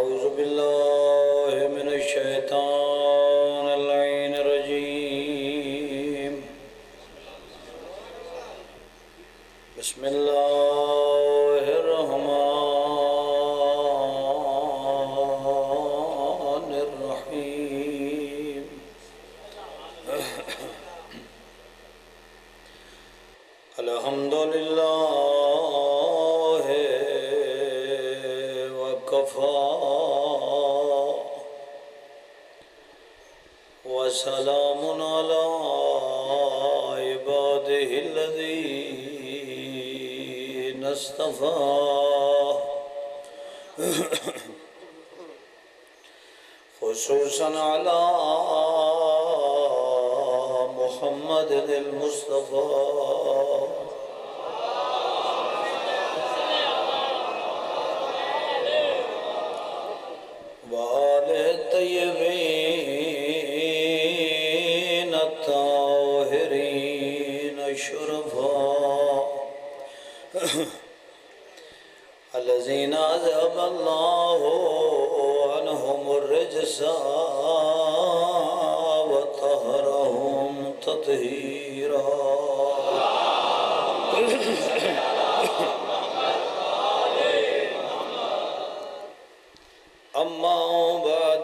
أعوذ بالله من الشيطان اللعين الرجيم بسم الله الرحمن الرحيم الحمد لله وكفى وسلام على عباده الذين اصطفى خصوصا على محمد المصطفى وآله الطيبين الطاهرين الشرفاء الذين أذهب الله عنهم الرجس وطهرهم تطهيرا أما بعد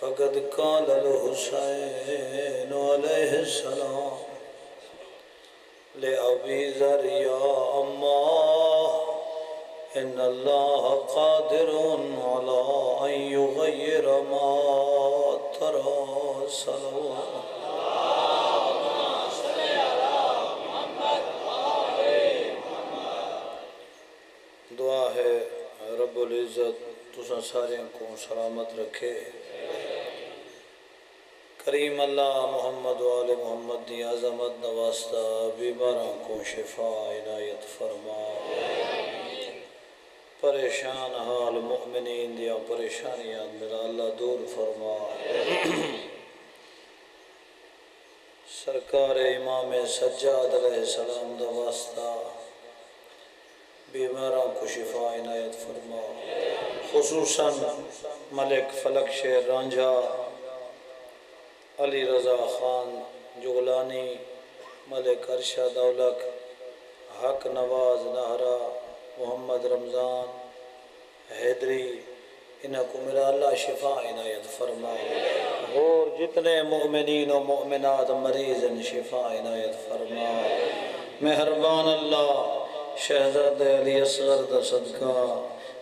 فقد قال الحسين عليه السلام لأبي ذر يا أماه إن الله قادر على أن يغير ما ترى صلوات دعا ہے رب العزت تساں سارے کو سلامت رکھے کریم اللہ محمد و آل محمد دی عظمت نواسطہ بیماراں کو شفا عنایت فرما پریشان حال مؤمنین دیا پریشانیاں میرا اللہ دور فرما سرکار امام سجاد علیہ السلام دا واسطہ بیماراں کو شفا عنایت فرما خصوصاً ملک فلک شیر رانجھا علی رضا خان جغلانی ملک ارشد اولک حق نواز نہرا محمد رمضان حیدری انہاں کو میرا اللہ شفا عنایت فرما اور جتنے مؤمنین و مؤمنات مریض ان شفا عنایت فرما مہربان اللہ شہزاد علی اصغر دا صدقہ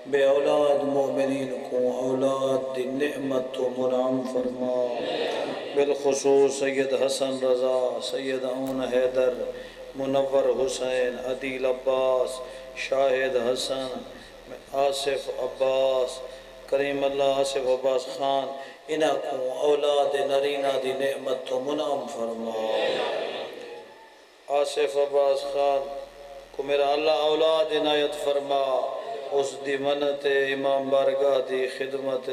بے اولاد مومنین کو اولاد دی نعمت تو منعم فرما بالخصوص سید حسن رضا سید اون حیدر منور حسین عدیل عباس شاہد حسن آصف عباس کریم اللہ آصف عباس خان انہاں کو اولاد نرینہ دی نعمت تو منعم فرما آصف عباس خان کو میرا اللہ اولاد عنایت فرما اس دی منت امام بارگاہ دی خدمت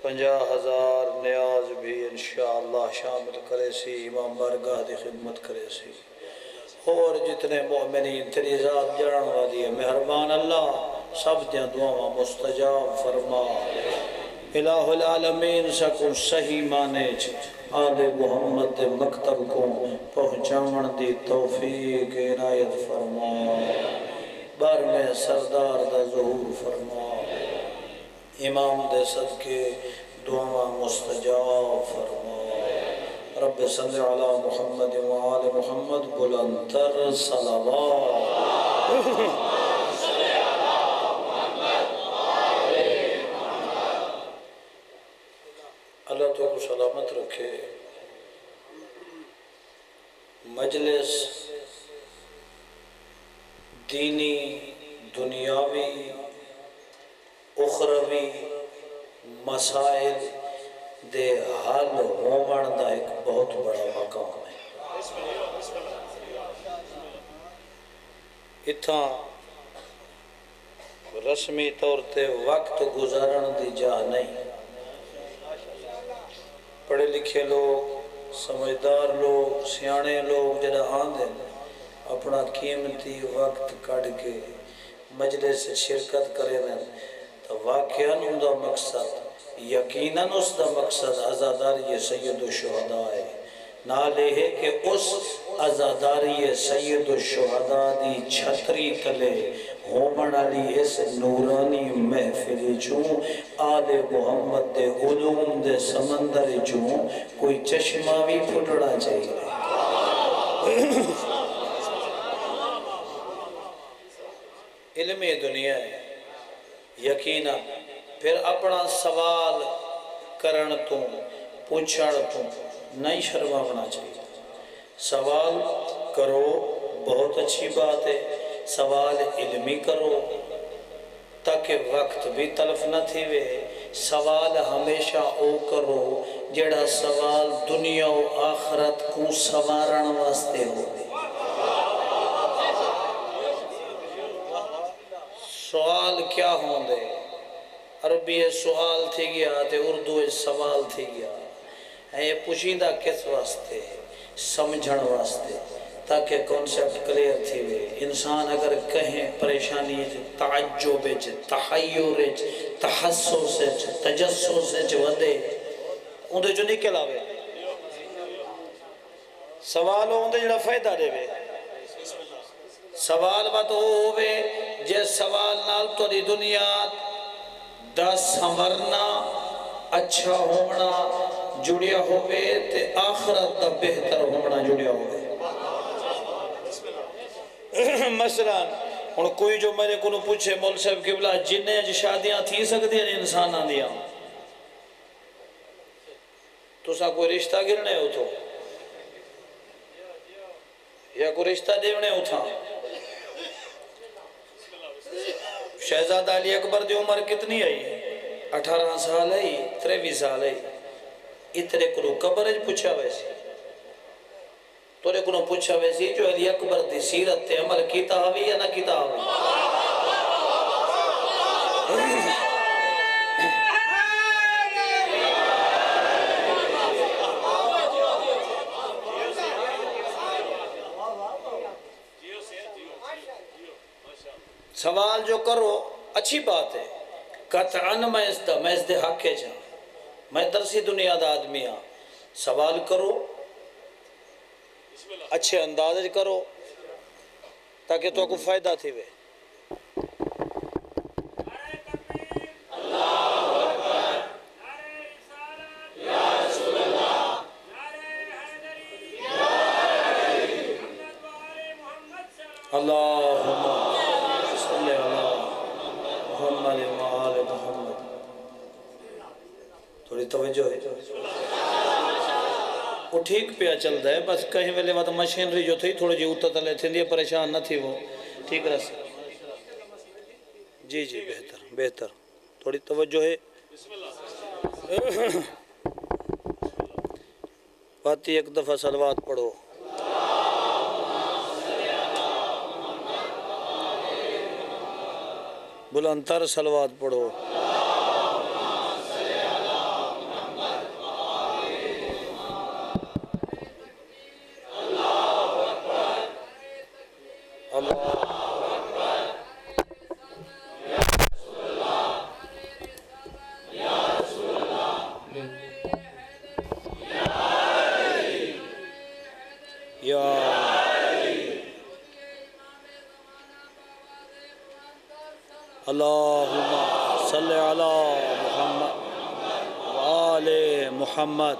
50,000 نیاز بھی انشاءاللہ شامل کرے سی امام بارگاہ دی خدمت کرے سی اور جتنے مؤمنین تیری ذات جڑن والی ہے مہربان اللہ سب دیاں دعاواں مستجاب فرما الہ العالمین سکو صحیح مانے آل محمد دے مکتب کو پہنچاون دی توفیق عنایت فرما بار میں سردار دا ظہور فرما امام دے صدقے دعا مستجاب فرما رب صلی علی محمد و آل محمد بلندر صلوات اللہ تو کو سلامت رکھے مجلس دینی دنیاوی اخروی مسائل دے حل ہومن دا ایک بہت بڑا مقام ہے اتھاں رسمی طور تے وقت گزارن دی جا نہیں پڑھے لکھے لوگ سمجھدار لوگ سیانے لوگ جڑا آندے اپنا قیمتی وقت کڑ کے مجلس شرکت کرے دیں تو واقعاً ان دا مقصد یقیناً اس دا مقصد عزاداری سید الشہداء ہے، نالے ہے کہ اس عزاداری سید الشہداء دی چھتری تلے ہومن علی اس نورانی محفل چوں آل محمد دے علوم دے سمندر چوں کوئی چشمہ بھی پھٹڑا چاہیے۔ علم دنیا ہے یقینا پھر اپنا سوال کرن تو پوچھڑ تو نہیں شرمانا چاہیے۔ سوال کرو، بہت اچھی بات ہے، سوال علمی کرو تاکہ وقت بھی تلف نہ تھی وے۔ سوال ہمیشہ او کرو جڑا سوال دنیا و آخرت کو سوارن واسطے ہو۔ سوال کیا ہوں دے؟ عربی ہے سوال تھی گیا تے اردو ہے سوال تھی گیا ہے، یہ پوچھیندہ کس واسطے سمجھن واسطے تاکہ کانسیپٹ کلیئر تھی وے۔ انسان اگر کہیں پریشانی تعجب تحیر تحسس تجسس ودے اندھے جو نکل آوے سوال اندھے جڑا فائدہ دے وے۔ سوال بات ہوئے جے سوال نال تو دی دنیا دا سمرنا اچھا ہونا جڑیا ہوئے تے آخرت دا بہتر ہونا جڑیا ہوئے۔ مثلا ان کوئی جو میرے کو پوچھے مول صاحب قبلہ جنہیں جو شادیاں تھی سکتی ہیں انسان آن دیا تو سا کوئی رشتہ گرنے ہو تو یا کوئی رشتہ دیونے ہو تھا۔ شہزادہ علی اکبر دی عمر کتنی آئی؟ 18 سال آئی، 23 سال آئی۔ اترے کنو قبرج پوچھا ویسی تورے کنو پوچھا ویسی جو علی اکبر دی سیرت تے عمل کیتا ہوئی یا نہ کیتا ہوئی؟ سوال جو کرو اچھی بات ہے، قطعاً میں اس دے حق ہے جہاں میں درسی دنیا دا آدمی ہاں۔ سوال کرو اچھے انداز کرو تاکہ تو کو فائدہ تھی وے۔ اللہم صلی اللہ محمد وآل محمد۔ تھوڑی توجہ ہے وہ ٹھیک پیا چل رہا ہے، بس کہیں ویلے وقت مشینری جو تھی تھوڑی جی اتر تلے تھی لیے پریشان نہ تھی وہ ٹھیک رہا سے۔ جی جی بہتر بہتر تھوڑی توجہ ہے۔ باتی ایک دفعہ صلوات پڑھو۔ بلندتر صلوات پڑھو۔ اللہم صلی علی محمد وآل محمد۔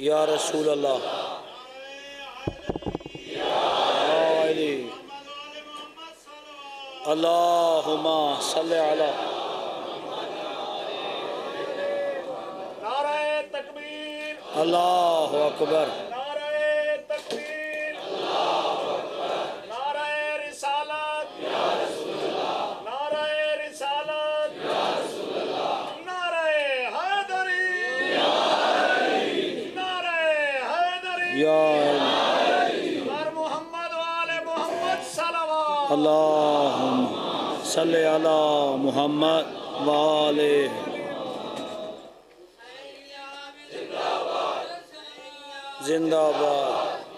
یا رسول اللہ اللہم صلی علی اللہ اکبر۔ نعرہ تکبیر، نعرہ رسالت، نعرہ رسالت، نعرہ حیدری، نعرہ حیدری، بر محمد و آل محمد صلوات۔ اللہم صلی علی محمد وآل زندہ باد۔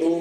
2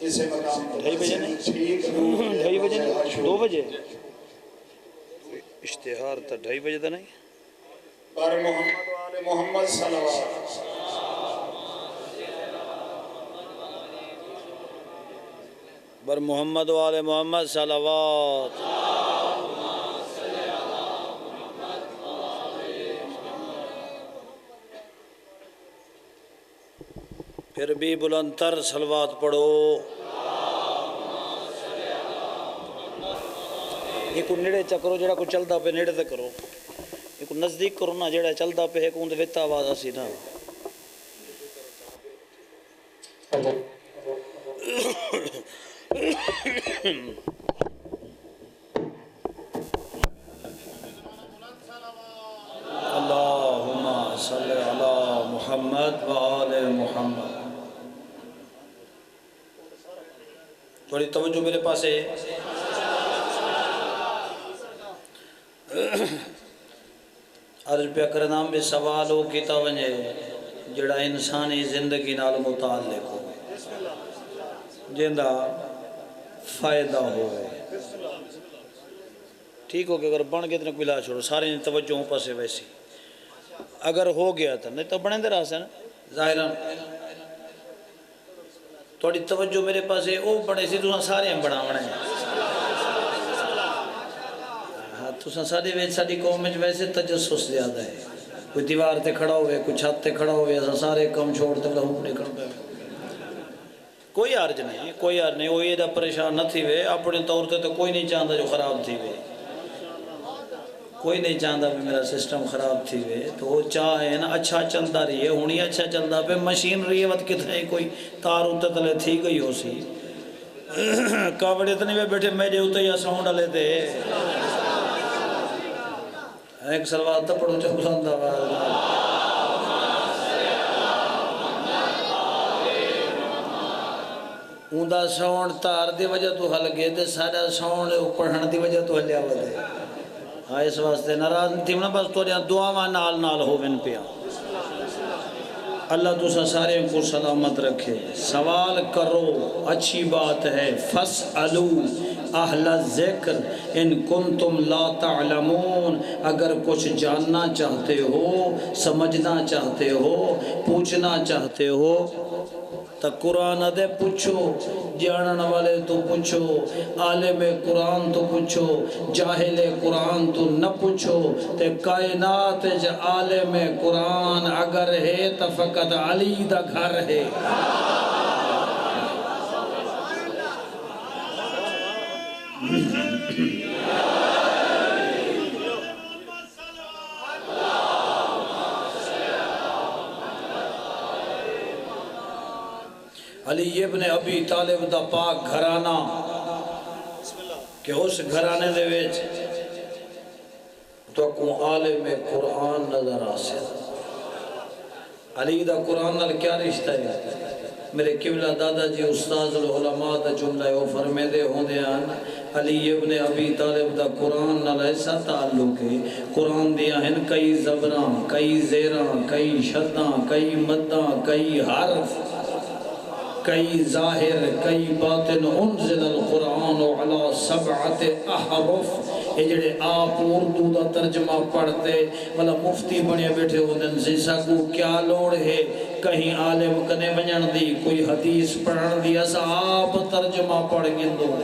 اسے مقام پر 2:30 بجے نہیں؟ ٹھیک 2:30 بجے نہیں؟ 2 بجے اشتہار تھا 2:30 بجے تھا نہیں؟ پر محمد و آل محمد صلوات بر محمد و آل محمد صلوات. پھر بھی بلند تر صلوات پڑھو. یہ کو نیڑے چکرو جڑا کو چلدا پہ نیڑے تے کرو، یہ کو نزدیک کرو نا جڑا چلدا پہ ہے کو اندے وچ آواز اسی نا. اللہم صلی علی محمد و آل محمد. تھوڑی توجہ میرے پاس ہے. عرض پہ کرنا بھی سوال ہو کیتا ونجے جڑا انسانی زندگی نال متعلق ہو جندہ فائدہ ہوئے. ٹھیک ہو گیا اگر بن گئے تو بلا چھوڑو سارے توجہ ہوں پاسے ویسی. اگر ہو گیا تھا نہیں تو بنے دے رہا سے نا ظاہراً تھوڑی توجہ میرے پاس ہے او بڑے سی تُساں سارے ہم بڑا بڑے ہیں. ہاں تُساں سارے ویچ ساری قوم میں ویسے تجسس زیادہ ہے. کوئی دیوار تے کھڑا ہوئے کوئی چھت تے کھڑا ہوئے ایسا سارے کم چھوڑتے لہو نکل پہ. کوئی عرض نہیں کوئی عرض نہیں وہ یہ دا پریشان نہ تھی وے اپنے طور تے تو کوئی نہیں چاہتا جو خراب تھی وے. کوئی نہیں چاہتا بھی میرا سسٹم خراب تھی وے تو وہ چاہے نا اچھا چلتا رہی ہے ہونی اچھا چلتا پہ مشین رہی ہے وقت کتنے کوئی تار ہوتے تلے تھی گئی ہو سی کابڑے اتنے میں بیٹھے میرے ہوتے یا ساؤنڈ لے دے ایک سلوات تو پڑھو چا بلند آواز. اوندا ساؤنڈ تار دی وجہ تو حل گئے دے سارا ساؤنڈ پڑھن دی وجہ تو حلیا ودے. ہاں اس واسطے ناراض تھی نا بس تو دعاواں نال نال ہوون پیا. اللہ تسا سارے کو سلامت رکھے. سوال کرو اچھی بات ہے. فَاسْأَلُوا اہل الذکر ان کنتم لا تعلمون. اگر کچھ جاننا چاہتے ہو سمجھنا چاہتے ہو پوچھنا چاہتے ہو تو قرآن دے پوچھو. جانن والے تو پوچھو عالم قرآن تو پوچھو جاہل قرآن تو نہ پوچھو. تے کائنات جا عالم قرآن اگر ہے تو فقط علی دا گھر ہے. علی ابن ابی طالب دا پاک گھرانہ کہ اس گھرانے دے ویچ تو کو عالم قرآن نظر آسے. علی دا قرآن نال کیا رشتہ ہے؟ میرے قبلہ دادا جی استاذ العلماء دا جملہ وہ فرمے دے ہوں دے آن علی ابن ابی طالب دا قرآن نال ایسا تعلق ہے. قرآن دیا ہیں کئی زبران کئی زیران کئی شدان کئی مدان کئی حرف کئی ظاہر کئی باطن. انزل القرآن علی 7 احرف. یہ جڑے آپ اردو دا ترجمہ پڑھتے والا مفتی بنے بیٹھے ہوندن سیسا کو کیا لوڑ ہے کہیں عالم کنے بنجن دی کوئی حدیث پڑھن دی ایسا آپ ترجمہ پڑھ گندو.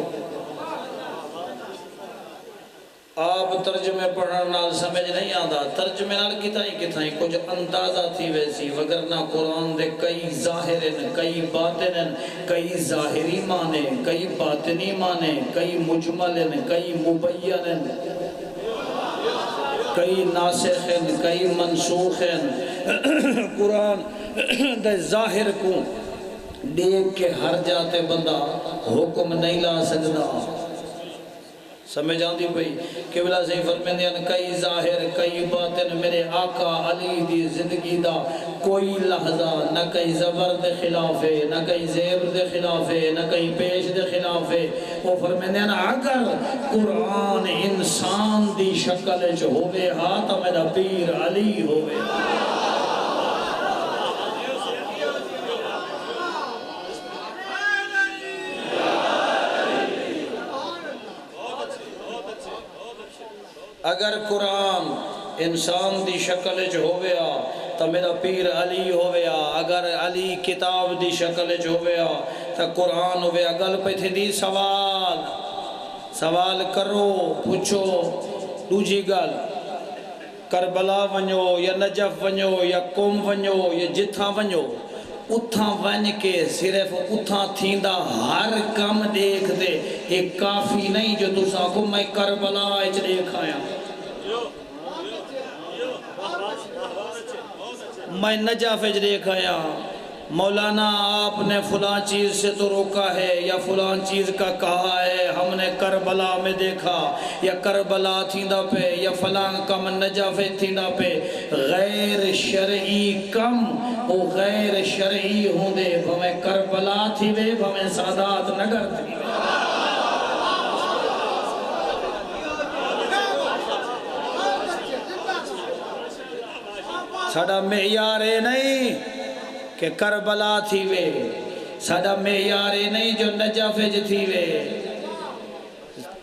آپ ترجمے پڑھن نال سمجھ نہیں آدھا ترجمے نال کتائیں کچھ اندازہ تھی ویسی وگرنہ قرآن دے کئی ظاہرن کئی باطنن کئی ظاہری معنی کئی باطنی معنی کئی مجملن کئی مبینن کئی ناسخن کئی منسوخن. قرآن دے ظاہر کو دیکھ کے ہر جاتے بندہ حکم نہیں لا سکتا. سمجھ آندی پئی قبلہ سے فرمین دیاں کئی ظاہر کئی باطن میرے آقا علی دی زندگی دا کوئی لحظہ نہ کئی زبر دے خلاف ہے نہ کئی زیب دے خلاف ہے نہ کئی پیش دے خلاف ہے. وہ فرمین دیاں اگر قرآن انسان دی شکل جو ہوئے ہاں تو میرا پیر علی ہوئے. اگر قرآن انسان دی شکل چ ہویا تو میرا پیر علی ہویا، اگر علی کتاب دی شکل چ ہویا تو قرآن ہویا۔ گل پہ تھی دی سوال کرو پوچھو۔ دوجی گل کربلا ونجو یا نجف ونجو یا قوم ونجو یا جتھاں ونجو، اتھاں ون کے صرف اتھاں تھیندا ہر کم دیکھ دے، ایک کافی نہیں جو تساں کو میں کربلا اچ دیکھ آیا، میں نجف اچ دیکھ آیا۔ مولانا آپ نے فلاں چیز سے تو روکا ہے یا فلاں چیز کا کہا ہے، ہم نے کربلا میں دیکھا یا کربلا تھیندا پہ یا فلاں کم نجف تھیندا پہ۔ غیر شرعی کم وہ غیر شرعی ہوں دے، بھویں کربلا تھی وے بھویں سادات نگر تھی وے۔ ساڑا معیار نہیں کہ کربلا تھی وے، ساڑا معیار نہیں جو نجف تھی وے۔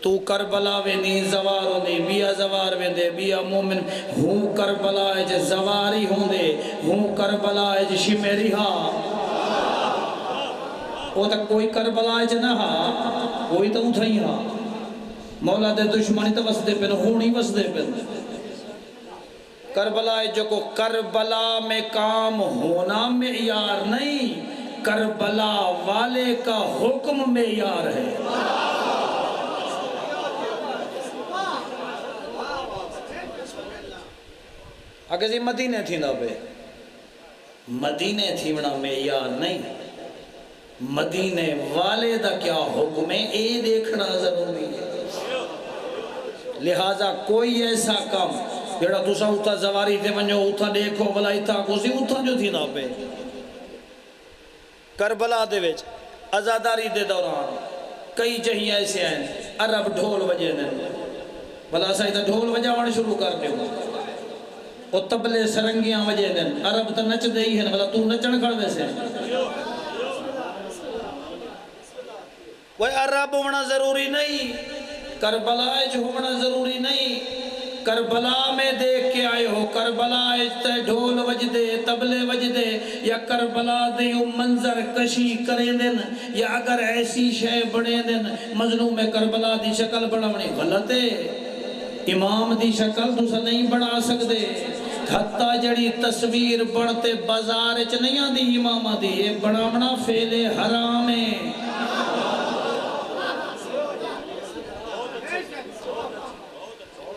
تو کربلا وے نہیں زوار ہوں دے، بیا زوار وے دے، بیا مومن ہوں کربلا ہے زواری ہوں دے، ہوں کربلا ہے شمیری ہاں۔ وہ تک کوئی کربلا ہے نہ ہاں، کوئی تو اتھائی ہاں۔ مولا دے دشمنی تو وس دے پہ ہونی وس دے پہ۔ کربلا ہے جو کو کربلا میں کام ہونا معیار نہیں، کربلا والے کا حکم معیار ہے۔ اگر یہ مدینے تھی نا بے، مدینے تھی ونا معیار نہیں، مدینے والے دا کیا حکم ہے اے دیکھنا ضروری ہے۔ لہٰذا کوئی ایسا کام جڑا تسا اتھا زواری تے ونجو اتھا دیکھو بلا اتھا کوسی اتھا جو تھی نا پہ۔ کربلا دے وچ ازاداری دے دوران کئی جہی ایسے ہیں عرب ڈھول وجے دیں، بلا سائی تا ڈھول وجاوان شروع کر دے وہ تبلے سرنگیاں وجے دیں، عرب تا نچ دے ہی ہیں، بلا تو نچن کھڑ ویسے وہ عرب ہونا ضروری نہیں، کربلا جو ہونا ضروری نہیں۔ کربلا میں دیکھ کے آئے ہو، کربلا تے ڈھول وجدے تبلے وجدے یا کربلا دے منظر کشی کرے دن یا اگر ایسی شے بڑے دن مظلوم کربلا دی شکل بڑھاونی غلط ہے۔ امام دی شکل تسا نہیں بڑھا سکتے، حتیٰ جڑی تصویر بڑھتے بازار چ نہیں آدھی امام دی، یہ بڑھاونا فعل حرام ہے۔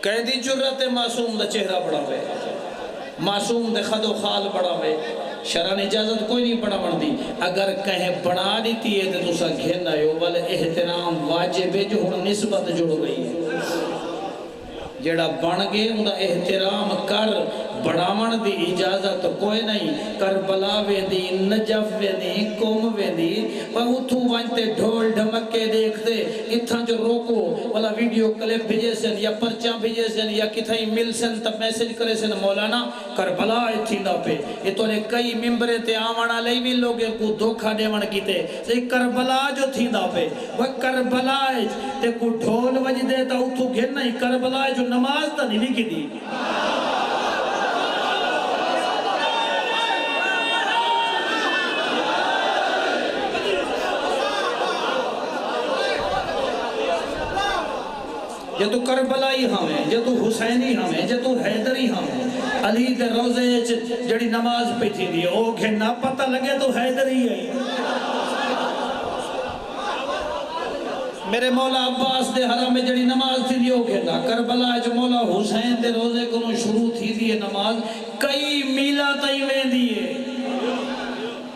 قیدی جرت معصوم دا چہرہ بڑھاوے، معصوم دے خد و خال بڑھاوے، شرعن اجازت کوئی نہیں بڑھاون دی۔ اگر کہیں بڑھا دیتی ہے تو تسا گھن آئے ہو، بل احترام واجب ہے جو ہن نسبت جڑ گئی ہے۔ جڑا بن گئے ان دا احترام کر، بڑھاون دی اجازت کوئی نہیں۔ کربلا وے دی، نجف وے دی، قوم وے دی، پر اتھو وانتے ڈھول ڈھمکے دیکھتے، اتھا جو روکو والا ویڈیو کلپ بھیجے سن یا پرچہ بھیجے سن یا کتھائی مل سن تب میسج کرے سن مولانا کربلا تھی دا پہ۔ یہ تو نے کئی ممبرے تے آوانا لئی بھی لوگے کو دھوکھا دیوان کیتے، صحیح کربلا جو تھی دا پہ، وہ کربلا تے کو ڈھول وج دے تا اتھو گھر نہیں، کربلا جو نماز تا نہیں کی دی۔ جے تو کربلائی ہمیں، جے تو حسینی ہمیں، جے تو حیدری ہمیں، علی دے روزے جڑی نماز پہ تھی دی، او گھننا پتہ لگے تو حیدری ہے۔ میرے مولا عباس دے حرم میں جڑی نماز تھی دی، او گھننا کربلا جو مولا حسین دے روزے کو شروع تھی دی نماز کئی میلہ تائی میں دیئے۔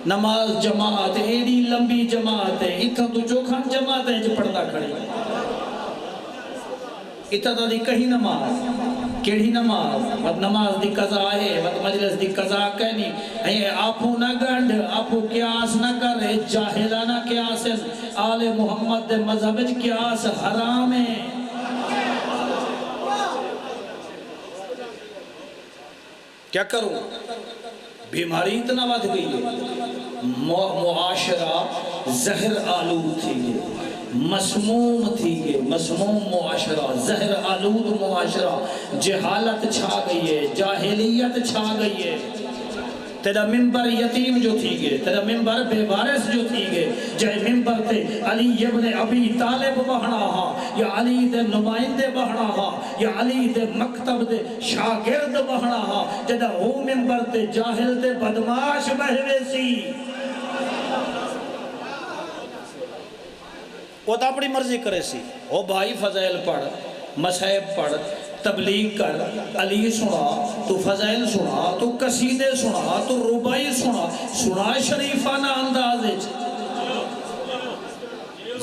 نماز جماعت ایڈی لمبی جماعت ہے، اتھا تو جو کھان جماعت ہے جو پڑھتا کھڑی اتنا دی کہیں نماز، کیڑی نماز، وقت نماز دی قضا ہے، وقت مجلس دی قضا کہنی، آپو نہ گنڈ، آپو قیاس نہ کرے، جاہلانہ قیاس ہے، آل محمد دے مذہب قیاس حرام ہے۔ کیا کروں؟ بیماری اتنا ود گئی ہے، معاشرہ زہر آلود تھی ہے، مسموم تھی گئے، مسموم معاشرہ، زہر آلود معاشرہ، جہالت چھا گئی ہے، جاہلیت چھا گئی ہے۔ تیرا ممبر یتیم جو تھی گئے، تیرا ممبر بے وارث جو تھی گئے، جائے ممبر تے علی ابن ابی طالب بہنا ہا، یا علی دے نمائندے بہنا ہا، یا علی دے مکتب دے شاگرد بہنا ہا، جدہ ہو ممبر تے جاہل تے بدماش بہوے سی، وہ تا اپنی مرضی کرے سی۔ او بھائی فضائل پڑھ، مصحب پڑھ، تبلیغ کر، علی سنا، تو فضائل سنا، تو قصیدے سنا، تو ربائی سنا شریفانہ اندازے،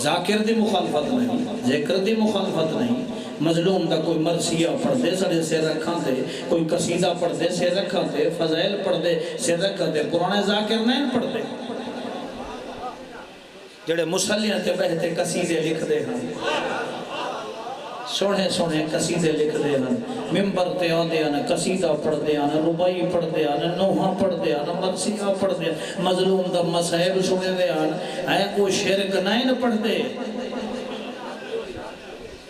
ذاکر دی مخالفت نہیں، ذکر دی مخالفت نہیں، مظلوم دا کوئی مرثیہ پڑھ دے سڑے سے رکھاں دے، کوئی قصیدہ پڑھ دے سے رکھاں دے، فضائل پڑھ دے سے رکھاں دے، قرآن ذاکر نہیں پڑھ دے، جڑے مسلیاں تے بہتے قصیدے لکھ دے ہیں، سونے سونے قصیدے لکھ دے ہیں، ممبر تے آدھے ہیں، قصیدہ پڑھ دے ہیں، ربائی پڑھ دے ہیں، نوحہ پڑھ دے ہیں، مرثیہ پڑھ دے ہیں، مظلوم دا مصحب سنے دے ہیں، وہ شرک نہیں پڑھ دے،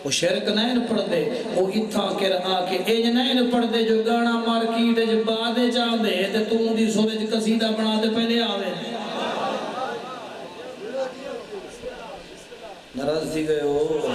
وہ شرک نہیں پڑھ دے، وہ اتھا کر آکے ایج نہیں پڑھ دے، جو گانا مارکیٹ جو بادے چاہ دے تے تو دی سورج قصیدہ بنا دے پہلے آوے ناراض تھی گئے ہو۔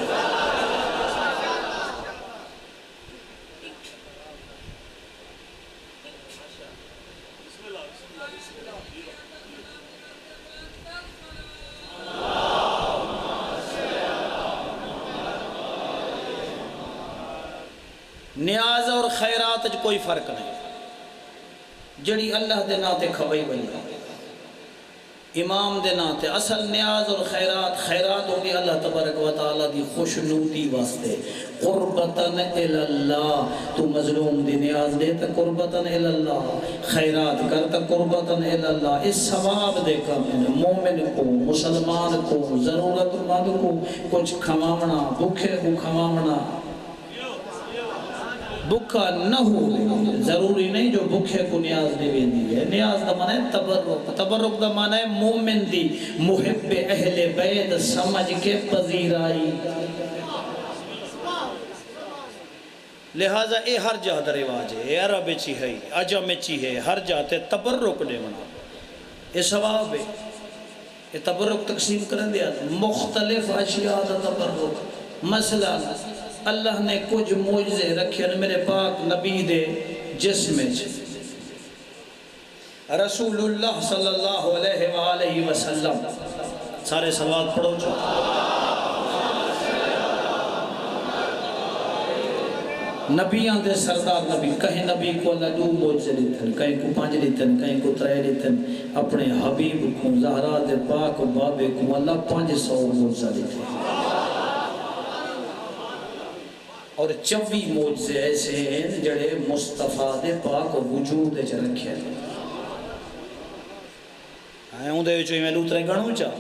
نیاز اور خیرات کوئی فرق نہیں، جڑی اللہ دے ناتے کھوئی بنی امام دے ناتے اصل نیاز اور خیرات ہوگی اللہ تبارک و تعالیٰ دی خوشنودی واسطے، قربتاً الاللہ، تو مظلوم دی نیاز دے تا قربتاً الاللہ، خیرات کرتا قربتاً الاللہ، اس ثواب دے کامل مومن کو، مسلمان کو، ضرورت مند کو کچھ کھمامنا، بھوکے کو کھمامنا، بھوکا نہ ہو، ضروری نہیں جو بھوکے کو نیاز دے دی ہے، نیاز دا معنی ہے تبرک، تبرک دا معنی ہے مومن دی محب اہل بیت سمجھ کے پذیرائی، لہذا اے ہر جہاں دا رواج ہے، عرب چی ہے، عجم چی ہے، ہر جہاں تے تبرک لے منا، اے ثواب ہے، اے تبرک تقسیم کرن دیا مختلف اشیاء دا تبرک، مثلا اللہ نے کچھ معجزے رکھے میرے پاک نبی دے جسم رسول اللہ صلی اللہ علیہ وآلہ وسلم، سارے صلوات پڑھو جو نبیان دے سردار نبی، کہیں نبی کو اللہ دو معجزے لیتن، کہیں کو 5 لیتن، کہیں کو 3 لیتن، اپنے حبیب کو زہرا دے پاک و بابے کو اللہ 500 معجزہ لیتن، اور 24 معجزے ایسے ہیں جڑے مصطفیٰ دے پاک وجود دے رکھے ہیں، ہوں دے وچوں میں لوترے گھنوں چاہ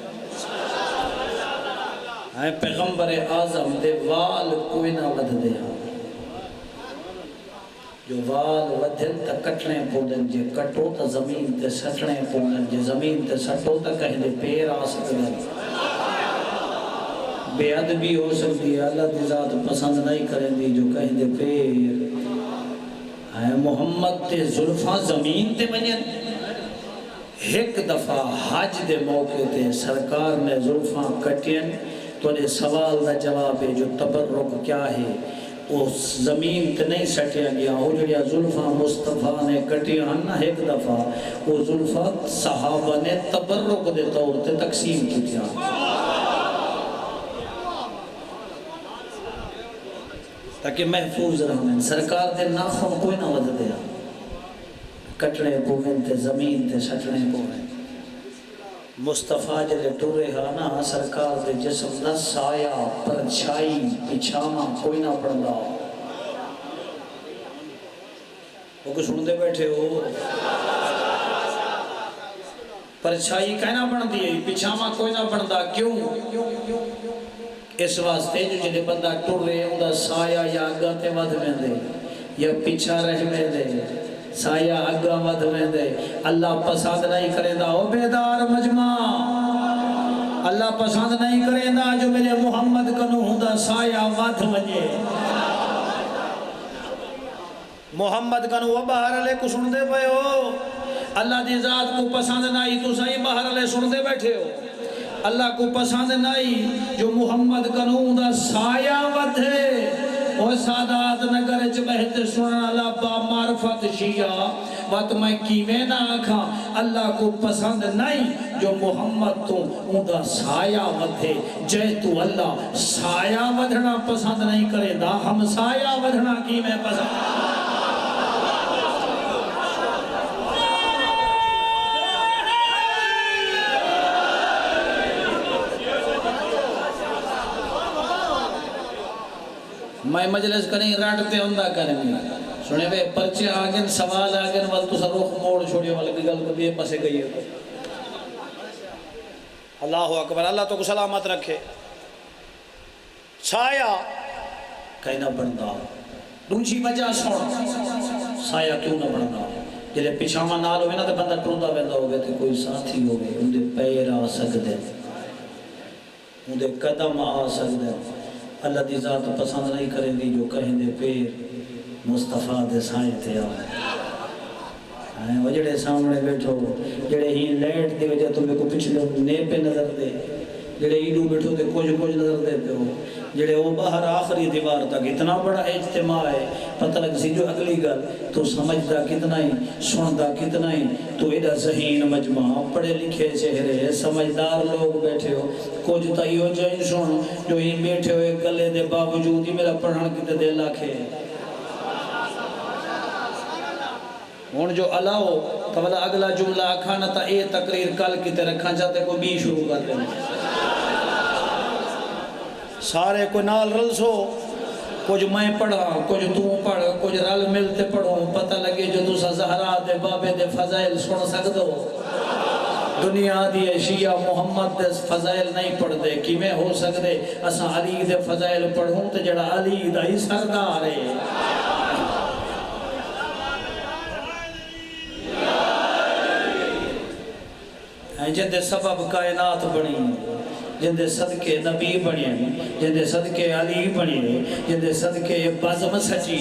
پیغمبر اعظم دے وال کوئی نہ ود دے ہاں، جو وال ودھن تا کٹنے پودن، جے کٹو تا زمین تے سٹنے پودن، جے زمین تے سٹو تا کہیں دے پیر آ سکتے، بے ادبی ہو سکتی ہے، اللہ دی ذات پسند نہیں کریں دی جو کہیں دے پیر محمد تے زلفاں زمین تے بنین، ایک دفعہ حج دے موقع تے سرکار نے زلفاں کٹین، تو نے سوال دا جواب ہے جو تبرک کیا ہے، اس زمین تے نہیں سٹیا گیا، وہ جڑیا زلفاں مصطفیٰ نے کٹیا ہننا ایک دفعہ، وہ زلفاں صحابہ نے تبرک دے طور تے تقسیم کی تھیا، تاکہ محفوظ رہنے، سرکار دے ناخن کوئی نہ ود دیا، کٹنے پوین تے زمین تے سٹنے پوین، مصطفیٰ جلے ٹورے ہانا سرکار دے جسم نہ سایہ پرچھائی پچھاما کوئی نہ پڑھا، وہ کچھ سن دے بیٹھے ہو، پرچھائی کہنا بڑھ دیئے، پچھاما کوئی نہ پڑھا، کیوں؟ اس واسطے جو جلے بندہ ٹر رہے ہوں دا سایہ یا آگا تے ود میں دے یا پیچھا رہ میں دے، سایہ آگا ود میں دے، اللہ پسند نہیں کرے دا او بیدار مجمع، اللہ پسند نہیں کریں دا جو میرے محمد کنو ہوندا سایہ وادھ وجے محمد کنو وہ باہر علیہ کو سن دے پئے ہو اللہ دی ذات کو پسند نہیں تو صحیح باہر علیہ سن دے بیٹھے ہو اللہ کو پسند نہیں جو محمد کنو ہوندا سایہ ودھے وہ سادات نگر اچ بہت سنن اللہ با معرفت شیعہ وقت میں کیویں نہ آکھاں اللہ کو پسند نہیں جو محمد تو اوندا سایہ ودھے جے تو اللہ سایہ ودھنا پسند نہیں کرے دا ہم سایہ ودھنا کیویں پسند میں مجلس کریں راٹتے ہوندہ کریں سنے بے پرچے آگن سوال آگن وال تو سر روخ موڑ چھوڑیے والے گل کبھی پسے گئی ہے اللہ اکبر اللہ تو کو سلامت رکھے سایہ کہنا بڑھتا دوسری وجہ سوڑ سایہ کیوں نہ بڑھتا جلے پیچھاما نال ہوئے نا تو بندہ ٹرندہ بندہ ہوگئے تھے کوئی ساتھی ہوگئے ان دے پیر آ سکتے ان دے قدم آ سکتے اللہ دی ذات پسند نہیں کریں دی جو کہیں دے پیر مصطفیٰ دے سائیں تھے وہ جڑے سامنے بیٹھو جڑے ہی لیٹ دے وجہ تمہیں کو پچھلے نیپے نظر دے جڑے ایڈو بیٹھو دے کچھ نظر دے پہ ہو جڑے وہ باہر آخری دیوار تک اتنا بڑا اجتماع ہے پتہ لگ سی جو اگلی گل تو سمجھدا کتنا ہی سندا کتنا ہی تو ایڈا ذہین مجمع پڑھے لکھے چہرے سمجھدار لوگ بیٹھے ہو کچھ تا یہ جائیں سن جو ہی بیٹھے ہوئے گلے دے باوجود ہی میرا پڑھن کی دے لاکھے ہون جو اللہ ہو تو بلا اگلا جملہ کھانا تا اے تقریر کل کی تے رکھاں چاہتے کوئی بھی شروع کر دیں سارے کوئی نال رل سو کچھ میں پڑھا کچھ تو پڑھ کچھ رل ملتے پڑھو پتہ لگے جو تو زہرا دے بابے دے فضائل سن سکدو دنیا دی شیعہ محمد دے فضائل نہیں پڑھ دے کی میں ہو سکدے اساں علی دے فضائل پڑھوں تے جڑا علی دا ہی سردار ہے جن دے سبب کائنات بنی جن دے صدقے نبی بنی جن دے صدقے علی بنی جن دے صدقے بزم سچی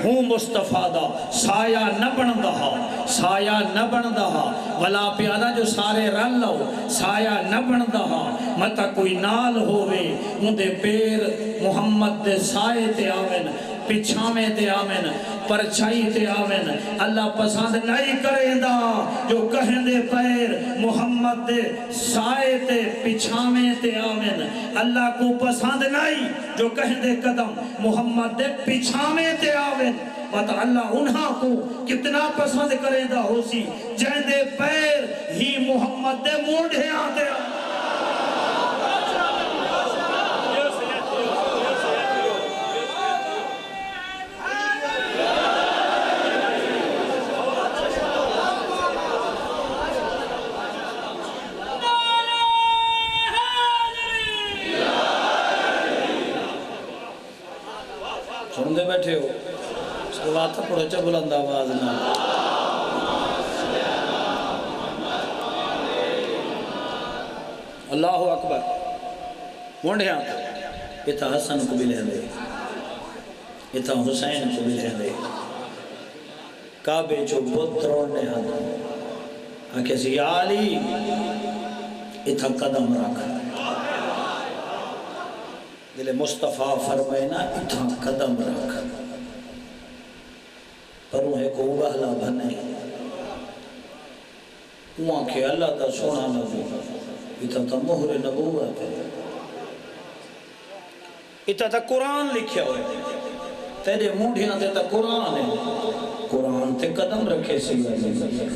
ہوں مصطفیٰ دا سایہ نہ بن دہا ولا پیادا جو سارے رن لو سایہ نہ بن دہا متا کوئی نال ہووے ان دے پیر محمد دے سائے تے آمن پچھامے تے آمن پرچھائی تے آمن اللہ پسند نہیں کریں دا جو کہیں دے پیر محمد دے سائے تے پچھامے تے آمن اللہ کو پسند نہیں جو کہیں دے قدم محمد دے پچھامے تے آمن بتا اللہ انہاں کو کتنا پسند کریں دا ہو سی جہاں دے پیر ہی محمد دے موڑے آتے آمن سندے بیٹھے ہو صلوات پڑھو چا بلند آواز نہ اللہ اکبر مونڈے آتا اتا حسن کو بھی لے دے اتا حسین کو بھی لے دے کعبے جو بت روڑنے آتا آکے سی یا علی اتا قدم رکھا دل مصطفیٰ فرمائنا اتھا قدم رکھ پر انہیں کو بہلا بھنے وہاں کہ اللہ تا سونا نبو اتھا تا مہر نبوت ہے اتھا تا قرآن لکھیا ہوئے تیرے موڑیاں تے تا قرآن ہے قرآن تے قدم رکھے سی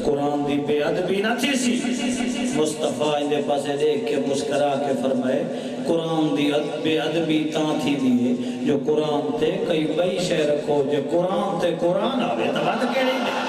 قرآن دی بے ادبی نہ تھی سی مصطفیٰ اندے پاسے دیکھ کے مسکرا کے فرمائے قرآن دی بے ادبی تاں تھی دیئے جو قرآن تے کئی بئی شے رکھو جو قرآن تے قرآن آوے تو بات کہڑی ہے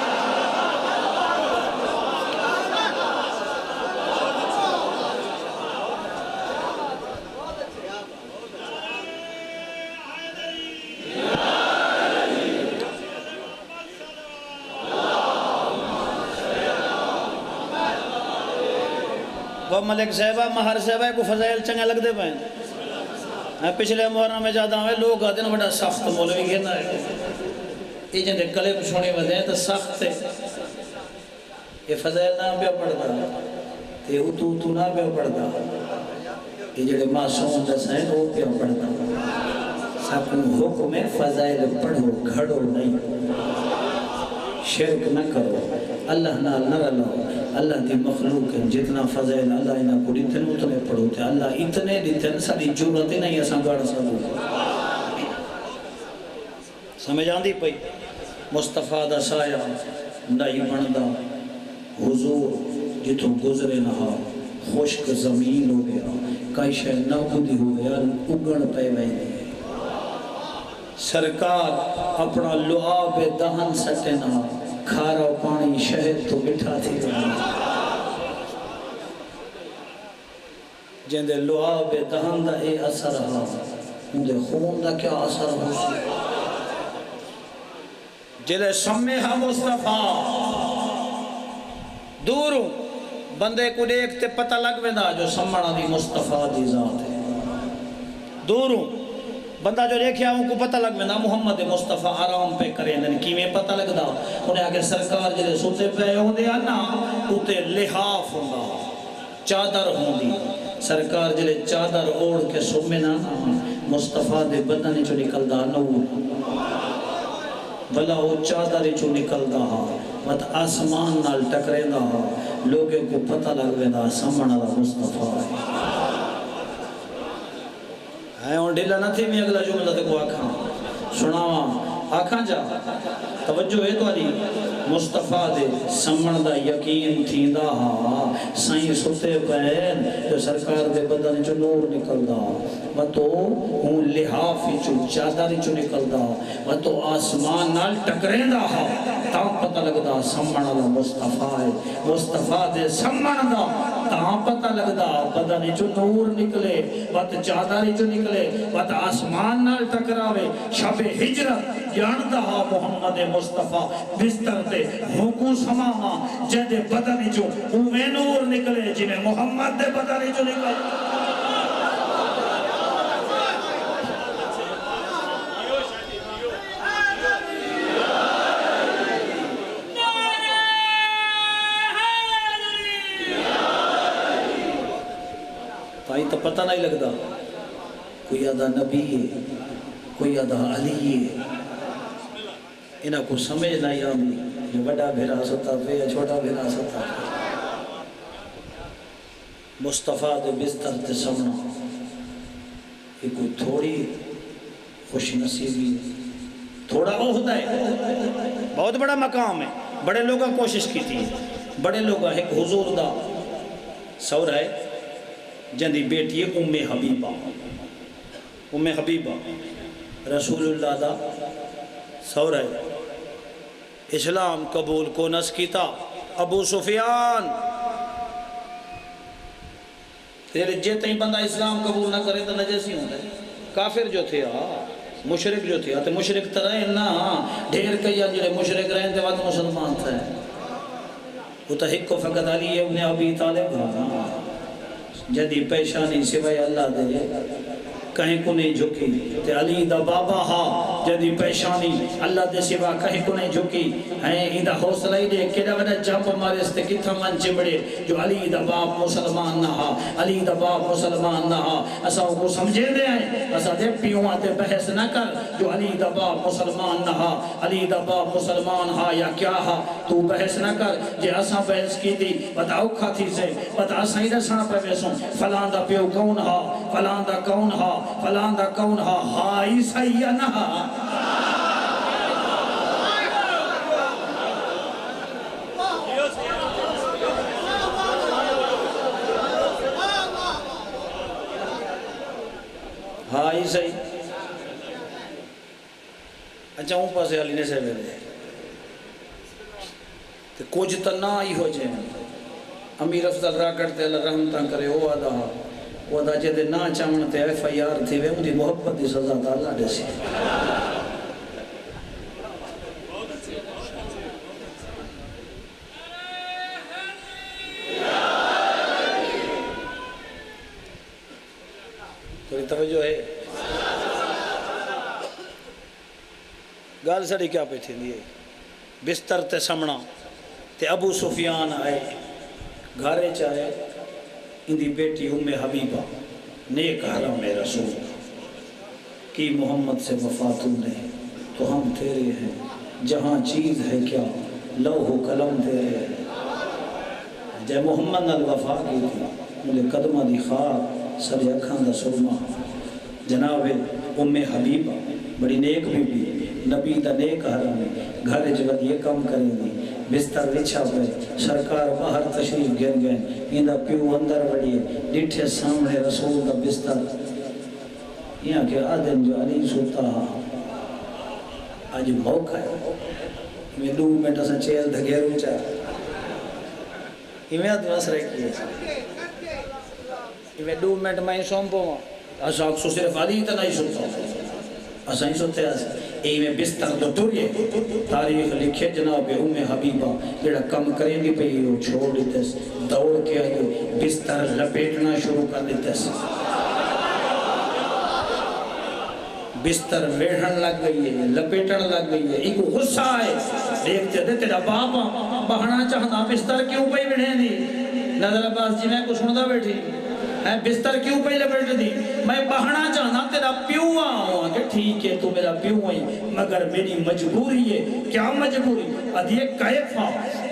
وہ ملک صاحبہ مہر صاحبہ کو فضائل چنگے لگ دے پہن پچھلے محرم میں جاتا ہوں لوگ آتے ہیں بڑا سخت مولوی گھنا ہے یہ جن دے کلے پچھونے ودے ہیں تو سخت ہے یہ فضائل نہ پہ پڑھتا یہ اتو نہ پہ پڑھتا یہ جڑے معصوم دس ہیں وہ پہ پڑھتا سب حکم فضائل پڑھو گھڑو نہیں شرک نہ کرو اللہ نال نہ رلو اللہ دی مخلوق ہے جتنا فضائل اللہ انہا کو دیتن اتنے پڑھو تے اللہ اتنے دیتن ساری جورت نہیں ایسا گاڑا سابو سمجھ آن دی پئی مصطفیٰ دا سایہ نہیں بندہ حضور جتوں گزرے نہا خشک زمین ہو گیا کئی شہر نابودی ہو گیا اگن پہ ویدے سرکار اپنا لعاب دہن سٹنا کھارا پانی شہد تو بٹھا تھی جن دے لعاب دہن دا اے اثر رہا ان دے خون دا کیا اثر ہو سی جلے سمیہ مصطفیٰ دوروں بندے کو دیکھتے پتہ لگ ویندہ جو سمڑا دی مصطفیٰ دی ذات ہے دوروں بندہ جو دیکھیا ان کو پتہ لگ ویندہ محمد مصطفیٰ آرام پہ کریں دن کی میں پتہ لگ دا انہیں آگے سرکار جلے سوتے پہ ہوں دے آنا اتے لحاف ہوں دا چادر ہوں دی سرکار جلے چادر اوڑ کے سومنا مصطفیٰ دے بدن جو نکل دا نور بلا وہ چادر جو نکل دا مت آسمان نال ٹکرے دا لوگوں کو پتہ لگ ویندہ سمنا دا مصطفیٰ ہے اور ڈیلا نہ تھی میں اگلا جملہ دیکھو آکھاں سناواں آکھاں جا توجہ ہے تو علی مصطفیٰ دے سمن دا یقین تھیندا ہاں سائیں ستے پہن جو سرکار دے بدن جو نور نکل دا وہ تو ہون لحافی جو چادر جو نکل دا وہ تو آسمان نال ٹکریں دا ہاں تاں پتہ لگ دا سمن دا مصطفیٰ ہے مصطفیٰ دے سمن دا تاں پتہ لگ دا بدن جو نور نکلے وقت چادر جو نکلے وقت آسمان نال ٹکراوے شب ہجرت جاندہ محمد مصطفیٰ بستر دے ہوکو سماما جہدے بدن جو اوے نور نکلے جنہیں محمد دے بدن جو نکلے تائی تو پتہ نہیں لگتا کوئی آدھا نبی ہے کوئی آدھا علی ہے انہاں کو سمجھ نہیں آمدی جو بڑا بھیرا ستا پہ یا چھوٹا بھیرا ستا مصطفیٰ دے بستر تے سمنا یہ کوئی تھوڑی خوش نصیبی تھوڑا عہدہ ہے بہت بڑا مقام ہے بڑے لوگاں کوشش کی تھی بڑے لوگاں ایک حضور دا سور ہے جندی بیٹی ہے ام حبیبہ رسول اللہ دا سور ہے اسلام قبول کو نس کیتا ابو سفیان تیرے جیتے ہی بندہ اسلام قبول نہ کرے تو نجسی ہوں گے کافر جو تھے مشرک جو تھے تو مشرک ترہ نا ڈھیر کئی جڑے مشرک رہن تے وقت مسلمان تھے وہ تو حق و فقط علی ابن ابی طالب جدی پیشانی سوائے اللہ دے کہیں کو نہیں جھکی تے علی دا بابا ہا جدی پیشانی اللہ دے سوا کہیں کو نہیں جھکی ہیں ایدہ حوصلہ ہی دے کیڑا وڈا جمپ مارے اس تے کتھا من چمڑے جو علی دا باپ مسلمان نہ ہا علی دا باپ مسلمان نہ ہا اسا کو سمجھے دے ہیں اسا دے پیوں آتے بحث نہ کر جو علی دا باپ مسلمان نہ ہا علی دا باپ مسلمان ہا یا کیا ہا تو بحث نہ کر جے اسا بحث کی تھی بتاؤ کھاتی سے بتا سائیدہ ساں پہ بیسوں فلان دا پیو کون ہا فلان دا کون ہا فلان دا کون ہا ہائی سیہ نہ ہا ہائی سیہ اچھا ہوں پاسے علی نے سے ملے تو کچھ تنہ ہی ہو جائے امیر افضل را کرتے اللہ رحمتہ کرے وہ آدھا وہ دا جدے نا چاہمنتے ایف آئی آر تھے وہ دی محبت دی سزا دا اللہ دے سی توجہ ہے گال سڑی کیا پہ تھی دیئے بستر تے سمنا تے ابو سفیان آئے گھارے چاہے اندھی بیٹی ام حبیبہ نیک حرم رسول کی محمد سے وفا تم نے تو ہم تیرے ہیں جہاں چیز ہے کیا لوح و قلم تیرے ہیں جے محمد نال وفا کی تھی مجھے قدمہ دی خواہ سب اکھاں دا سرما جناب ام حبیبہ بڑی نیک بی بی نبی دا نیک حرم گھر جگت یہ کم کریں دی بستر وچھا پہ سرکار باہر تشریف گر گئے اندہ پیو اندر بڑی ڈٹھے سامنے رسول دا بستر یہاں کہ آدم جو علی سوتا آج موقع ہے میں 2 منٹ سے چیل دھگیر چاہ میں آدم اسرے کیے میں 2 منٹ میں سوم پوں ایسا اکسو صرف علی تا نہیں سوتا ایسا ہی سوتے ہیں ای میں بستر تو ٹوریے تاریخ لکھے جناب ام حبیبہ جڑا کم کریں گی پہ وہ چھوڑ دیتے دوڑ کے آئے بستر لپیٹنا شروع کر دیتے بستر ویڑھن لگ گئی ہے لپیٹن لگ گئی ہے ایک غصہ آئے دیکھتے تھے تیرا باپا بہنا چاہتا بستر کیوں پہ بڑھیں دی نظر عباس جی میں کو سندا بیٹھی بستر کیوں پہ لپیٹ دی میں بہنا چاہتا تیرا پیو آؤں کہ ٹھیک ہے تو میرا پیو آئی مگر میری مجبوری ہے کیا مجبوری ادھیے کیفا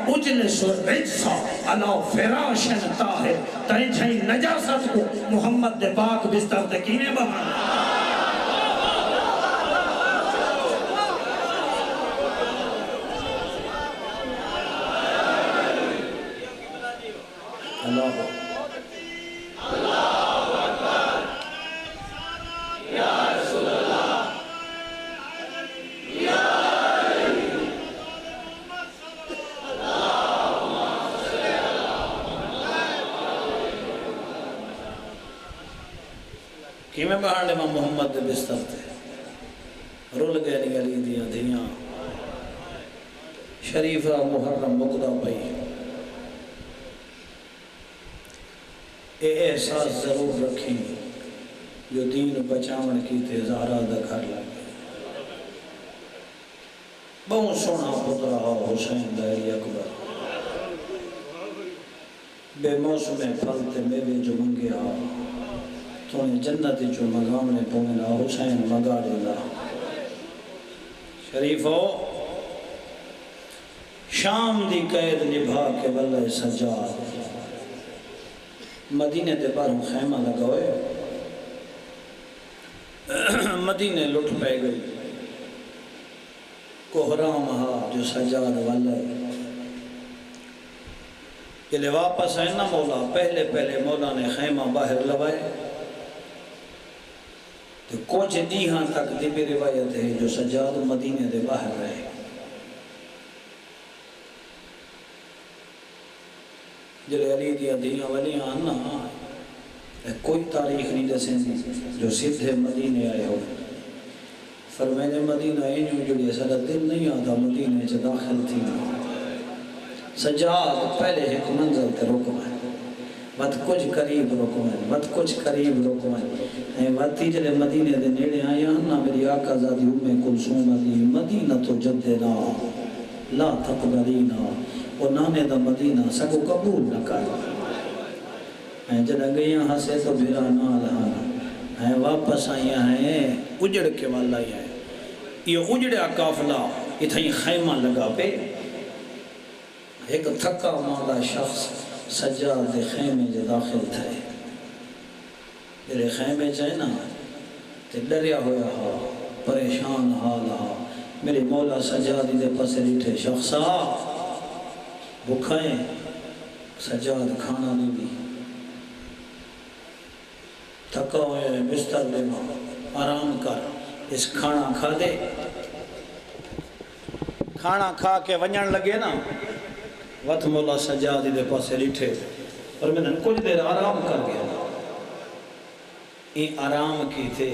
اجلس الرجسا علا فراشن طاہر تری جھائی نجاست کو محمد دے پاک بستر تکینے بہانا اللہ کہ میں بہانے میں محمد دے بستر تے رول گئے نگلی دیا دھیاں شریفہ محرم مقدہ پئی اے احساس ضرور رکھی جو دین بچاون کی تے زہرا دا گھر لگے بہت سونا پترہ حسین دائری اکبر بے موسم پھل تے میوے جو منگے تو نے جنت جو مقام نے پومنا حسین مگا دینا شریفو شام دی قید نبھا کے واللہ سجاد مدینے دے باروں خیمہ لگوئے مدینے لٹ پہ گئی کوہرام ہا جو سجاد واللہ کہ لے واپس آئے نا مولا پہلے مولا نے خیمہ باہر لوائے تو کچھ دیہاں تک دی بھی روایت ہے جو سجاد مدینے دے باہر رہے جلے علی دیا دیہاں ولیاں آنا کوئی تاریخ نہیں دسیں جو سدھے مدینے آئے ہو فرمینے مدینہ اینیوں جڑی سارا دل نہیں آتا مدینے سے داخل تھی سجاد پہلے ایک منزل تے رکو ہے بات کچھ قریب رکو ہے بات کچھ قریب رکو ہے باتی جلے مدینے دے نیڑے آیا نا میری آقا زادی ام کلثوم علی مدینہ تو جدنا لا تقبلینا وہ نانے دا مدینہ سکو قبول نہ کر جلے گئی یہاں سے تو بھیرا نہ لہانا واپس آئیا ہیں اجڑ کے والا ہی ہے یہ اجڑیا قافلہ اتھائی خیمہ لگا پہ ایک تھکا مالا شخص سجاد خیمے جو داخل تھے میرے خیمے چاہے نا تے ڈریا ہویا ہا پریشان حال ہا میرے مولا سجادی دے پسے ریٹھے شخصا بکھائیں سجاد کھانا نہیں بھی تھکا ہویا ہے بستر لے ماں آرام کر اس کھانا کھا دے کھانا کھا کے ونجن لگے نا وقت مولا سجادی دے پاسے ریٹھے اور میں نے کچھ دیر آرام کر گیا این آرام کی تھے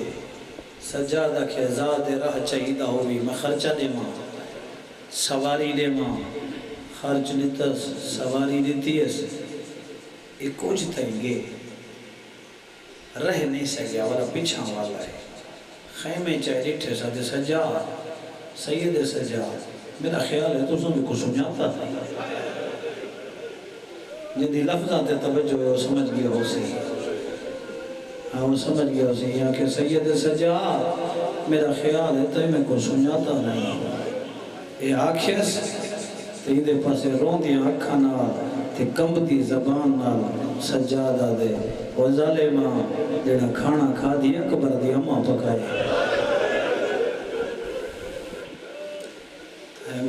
سجادہ کے زاد راہ چاہیدہ ہوئی میں خرچہ دے ماں سواری دے ماں خرچ نیتا سواری دیتی ہے ایک کچھ تھے گے رہ نہیں سکیا والا پیچھا والا ہے خیمے چاہے ڈٹھے سادے سجاد سید سجاد میرا خیال ہے تو بھی کو سمجھاتا تھا جدی لفظات توجہ ہے وہ سمجھ گیا ہو سی ہاں وہ سمجھ گیا ہو سی یہاں کہ سید سجاد میرا خیال ہے تو میں کو سمجھاتا نہیں یہ آکھیس تو یہ دے پاسے رون دیا اکھا نال تے کمب دی زبان نال سجادہ دے وہ ظالمہ جڑا کھانا کھا دی اکبر دی اماں پکائے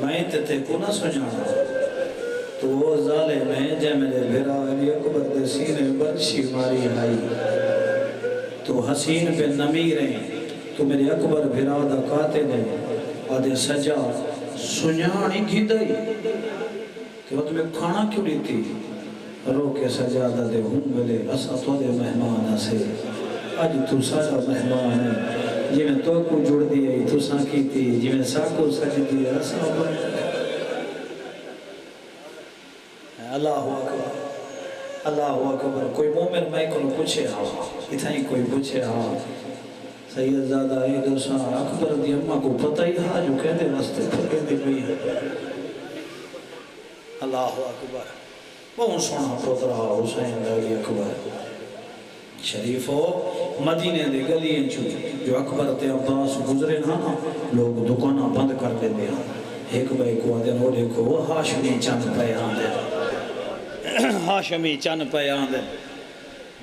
میں تے کو نہ سجانا تو وہ ظالم ہے جے میرے بھیرا علی اکبر دے سینے برشی ماری آئی تو حسین پہ نمی رہے تو میرے اکبر بھیرا دا قاتل ہے آدھے سجا سنیانی گھی دائی کہ وہ تمہیں کھانا کیوں لیتی رو کے سجادہ دے ہوں ملے اسا تو دے مہمان سے آج تو سارا مہمان ہے جی میں تو کو جڑ دی ہے تو ساں کی تھی جی میں ساکو سج دی ہے اسا اللہ اکبر اللہ اکبر کوئی مومن میں کو پوچھے ہاں اتھائی کوئی پوچھے ہاں سید زادہ ہے دوسرا اکبر دی اممہ کو پتہ ہی ہاں جو کہتے واسطے پھرے دی بھی ہے اللہ اکبر بہت سونا پترہ حسین علی اکبر شریف ہو مدینے دے گلیاں جو اکبر تے عباس گزرے نا لوگ دکانہ بند کر دے دیا ایک بھائی کو آدھے وہ دیکھو وہ ہاشمی چند پہ آندے ہاشمی چند پہ آندے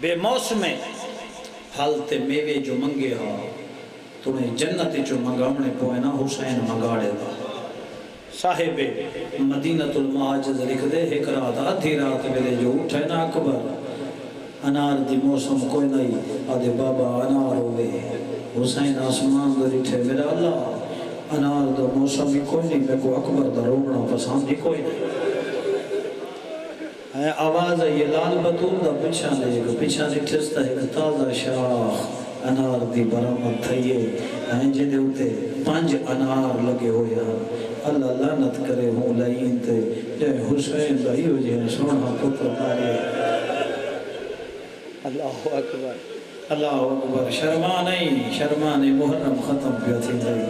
بے موسم پھل تے میوے جو منگے ہاں تمہیں جنت جو منگامنے پوئے نا حسین منگاڑے دا صاحب مدینہ المعاجز لکھ دے ایک رات آدھی رات ملے جو اٹھے نا اکبر انار دی موسم کوئی نہیں آدھے بابا انار ہوئے حسین آسمان در اٹھے میرا اللہ انار دا موسم ہی کوئی نہیں میں کو اکبر دا روڑنا پسند ہی کوئی نہیں آواز ہے یہ لال بطول دا پچھا لے گا پچھا لٹھستا ہے تازہ شاخ انار دی برامت تھئیے جنہیں ہوتے 5 انار لگے ہوئے ہیں اللہ لعنت کرے ہوں لائن تے جائے حسین دا ہی ہو جائے سونا پتر مارے اللہ اکبر اللہ اکبر شرما نہیں محرم ختم پیا تھی نہیں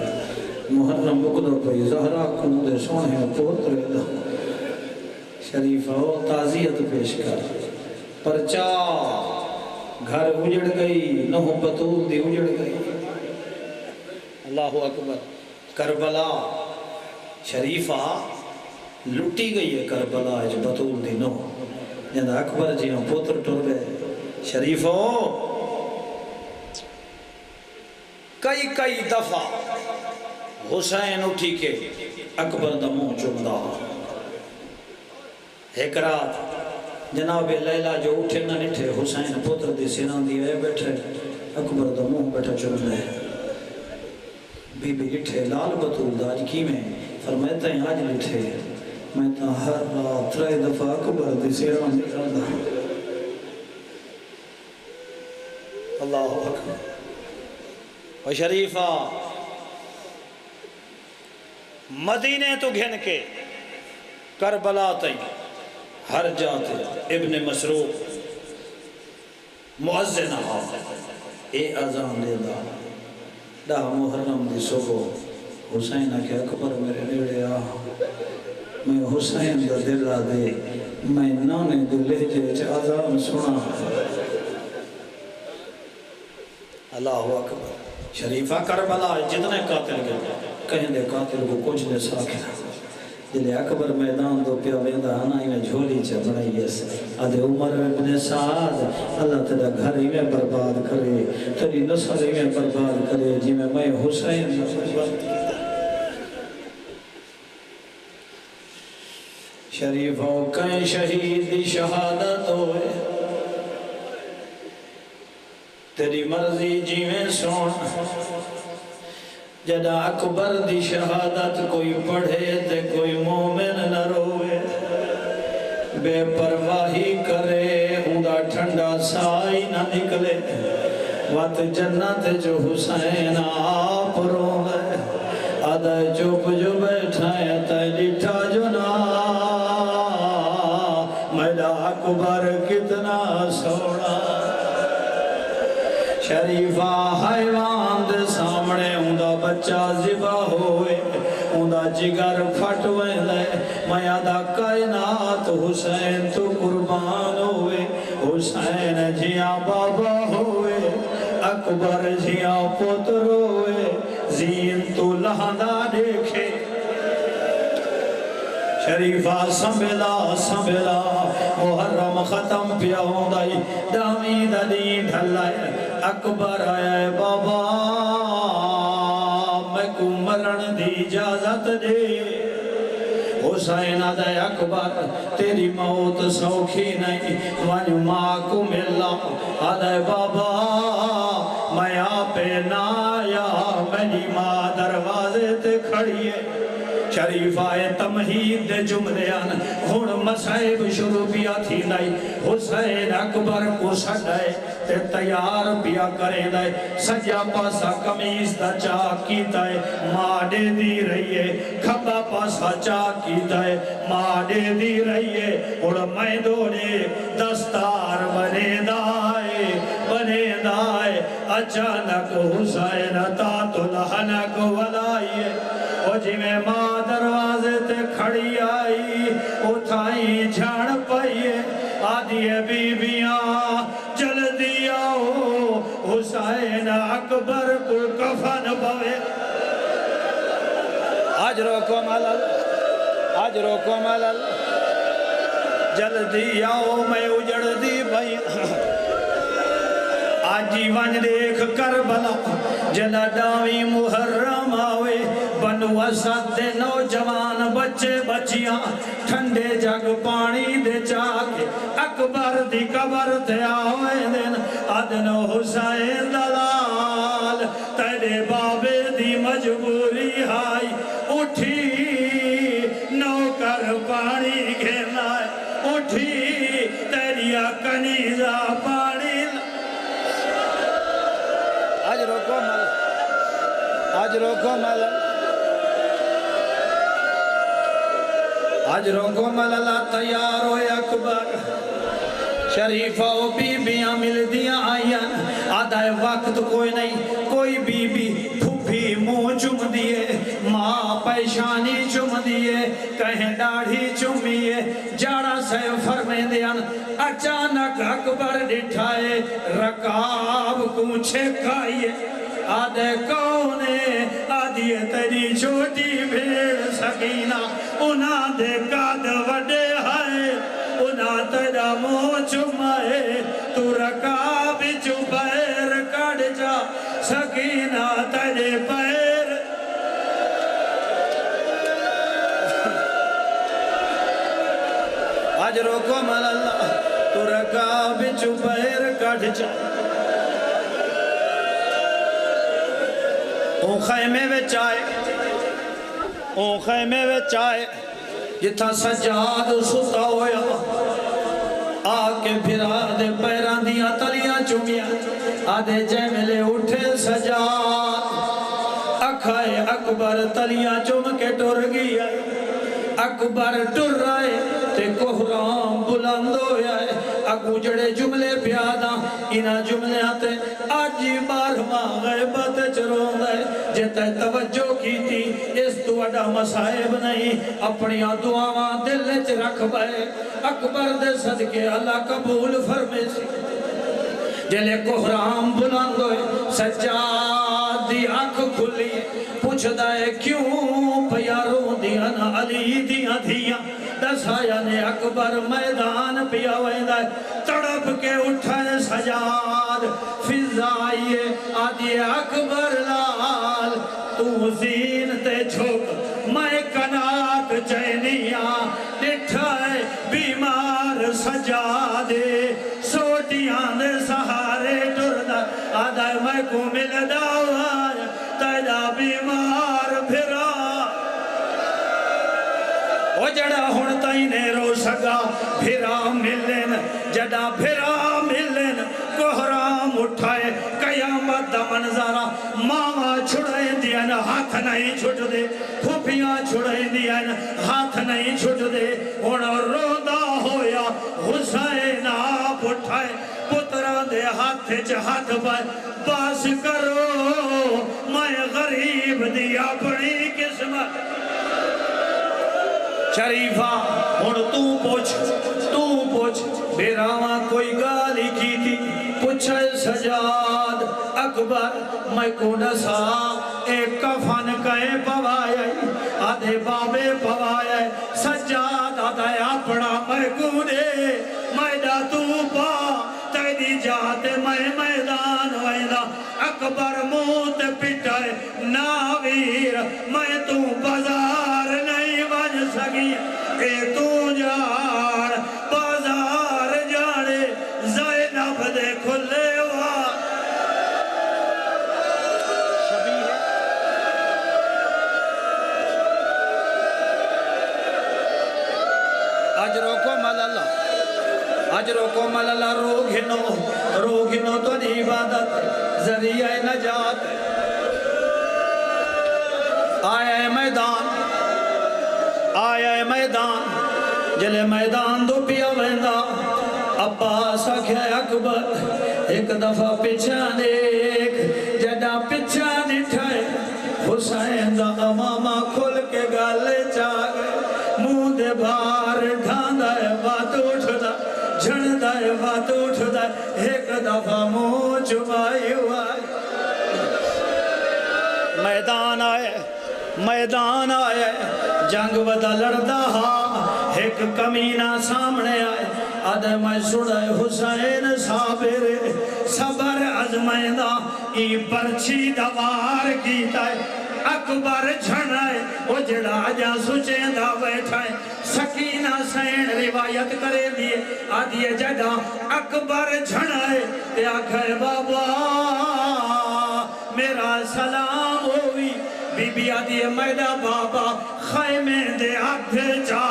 محرم بکدہ پئی زہرا کندے سونے پوترے دا شریفہ ہو تعزیت پیش کر پرچا گھر اجڑ گئی نہو بطول دی اجڑ گئی اللہ اکبر کربلا شریفہ لٹی گئی ہے کربلا اج بطول دی نہو جنہ اکبر جی ہم پوتر ٹور گئے شریفہ ہو کئی دفعہ حسین اٹھی کے اکبر دا منہ چمدا ایک رات جناب لیلہ جو اٹھے نہ نٹھے حسین پتر دی سینان دی ہے بیٹھے اکبر دا منہ بیٹھا چمدا ہے بی بی اٹھے لال بطول دا آج کی میں فرمائتا ہیں آج اٹھے میں تا ہر رات 3 دفعہ اکبر دی سینان دی کردا اللہ اکبر و شریفہ مدینے تو گھن کے کربلا تئی ہر جاتے ابن مسروق مؤذن ہاں اے اذان دے دا دا محرم دی صبح حسین کے اکبر میرے نیڑے آ میں حسین دا دل دے میں نانے دے لہجے چ اذان سنا اللہ اکبر شریفہ کربلا جتنے قاتل گئے کہیں دے قاتل کو کچھ دے ساکھنا جلے اکبر میدان دو پیا ویندہ آنا ہی میں جھولی چا بڑھائی ایسے آدھے عمر ابن سعد اللہ تیرا گھر ہی میں برباد کرے تیری نسل ہی میں برباد کرے جی میں حسین شریف ہو کہیں شہید دی شہادت ہوئے تیری مرضی جی میں سون جدا اکبر دی شہادت کوئی پڑھے تے کوئی مومن نہ روے بے پرواہی کرے ہوندا ٹھنڈا سائی نہ نکلے وات جنت جو حسین آپ روے آدھا چوپ جو بیٹھائے تے ڈٹھا جو نا میرا اکبر کتنا سونا شریفہ حیوان دے سامنے اوندا بچہ ذبح ہوئے اوندا جگر پھٹ ویندے میاں دا کائنات حسین تو قربان ہوئے حسین جیاں بابا ہوئے اکبر جیاں پتر ہوئے زین تو لہندا دیکھے شریفہ سنبھلا محرم ختم پیا ہوندائی دامی دلی ڈھلائے اکبر آیا بابا میں کو مرن دی اجازت دے حسین آدھے اکبر تیری موت سوکھی نہیں ون ماں کو ملا آدھے بابا میں آپ نہ آیا میری ماں دروازے تے کھڑی ہے شریفہ تمہید دے جملیان ہون مسائب شروع پیا تھی نائی حسین اکبر کو سڑائے تے تیار پیا کرے دائے سجا پاسا کمیز دا چاک کیتا ہے ماڑے دی رہی ہے کھبا پاسا چاک کیتا ہے ماڑے دی رہی ہے اور میں دوڑے دستار بنے دائے اچانک حسین تا تو لہنک ولائیے اور جی میں ماں دروازے تے کھڑی آئی اٹھائی جھاڑ پائیے آدھیے بیبیاں جلدی آؤ حسین اکبر کو کفن پوے آج روکو ملل جلدی آؤ میں اجڑ دی بھائی آجی ون دیکھ کربلا جلا ڈاوی محرم آوے بنو اسد دے نوجوان بچے بچیاں ٹھنڈے جگ پانی دے چاکے اکبر دی قبر تے آوے دن ادن حسین دلال تیرے بابے دی مجبوری آئی اٹھی نوکر پانی گھینا اٹھی تیری کنیزہ پانی آج روکو ملل تیار ہوئے اکبر شریفہ و بی بیاں مل دیاں آئین آدھائے وقت کوئی نہیں کوئی بی بی پھوپھی منہ چم دیے ماں پیشانی چم دیے کہیں ڈاڑھی چمیے جاڑا سے فرمے دیان اچانک اکبر ڈٹھائے رکاب کو چھکائیے آدھے کونے آدھیے تیری چھوٹی بھیڑ سکینہ انہاں دے قد وڈے ہائے انہاں تیرا منہ چمائے تو رکاب چپیر کڑ جا سکینہ تیرے پیر آج روکو ملل تو رکاب چپیر کڑ جا اون خیمے وچ آئے جتھا سجاد ستا ہویا آکے پھرا دے پیران دیا تلیاں چومیا آدھے جیملے اٹھے سجاد اکھائے اکبر تلیاں چوم کے ٹر گیا اکبر ٹر رہے تے کوہرام بلند ہویا ہے اگو جڑے جملے پیادا انہا جملے آتے آجی بارہواں غیبت چرون دے جیتا توجہ کی تھی اس تو اڈا مسائب نہیں اپنی دعاواں دل چ رکھ بائے اکبر دے صدقے اللہ قبول فرمے سی جلے کوہرام بلند ہوئے سجاد دی آنکھ کھلی پوچھ دائے کیوں پیاروں دیاں علی دیاں دھیاں دسایا نے اکبر میدان پیا ویندہ تڑپ کے اٹھائے سجاد فضائیے آدھے اکبر لال تو زین تے جھوک میں کنات چینیاں نٹھائے بیمار سجادے سوٹیاں دے سہارے ٹردہ آدھے میں کو مل داوائے تیرا بیمار پھرا او جڑا ہون تائینے رو سگا پھرا ملن جڑا پھرا ملن کوہرام اٹھائے قیامت دا منظرہ ماما چھڑائیں دیاں ہاتھ نہیں چھٹ دے پھوپیاں چھڑائیں دیاں ہاتھ نہیں چھٹ دے ہونا روندہ ہویا حسین آپ اٹھائے پترہ دے ہاتھ ہاتھ بس کرو میں غریب دی اپنی قسمت شریفہ ہن تو پوچھ بیراواں کوئی گالی کی تھی پوچھے سجاد اکبر میں کو نسا ایک کفن کئے پوایا آدھے بابے پوایا سجاد آدھے اپنا میں گوڑے میدہ تو پا تیدی جاتے میں میدان ویدہ اکبر موت پٹائے ناویر میں تو بازار نہیں بج سکی اے تو جان بازار جانے زینب دے کھلے اجرو کو ملالہ رو گھنو تو عبادت ذریعہ نجات آیا میدان جلے میدان دو پیا ویندہ عباس آکھے اکبر ایک دفعہ پچھا دیکھ جڑا پچھا نٹھائے حسین دا امامہ کھل کے گالے چاگے منہ دے بار ڈھاندہ ہے بات اٹھدا جھڑدا ہے بات اٹھدا ہے ایک دفعہ منہ چبائی ہوا میدان آئے جنگ ودا لڑدا ہا ایک کمینہ سامنے آئے آدھے میں سڑے حسین صبر عزمائندہ ای پرچی دوار کیتا ہے اکبر جھنائے او جڑا جا سچیندہ بیٹھائے سکینہ سین روایت کرے دیئے آدھیے جڑا اکبر جھنائے تے آکھے بابا میرا سلام ہوئی بی بی آدھیے میرا بابا خیمے دے آدھے جا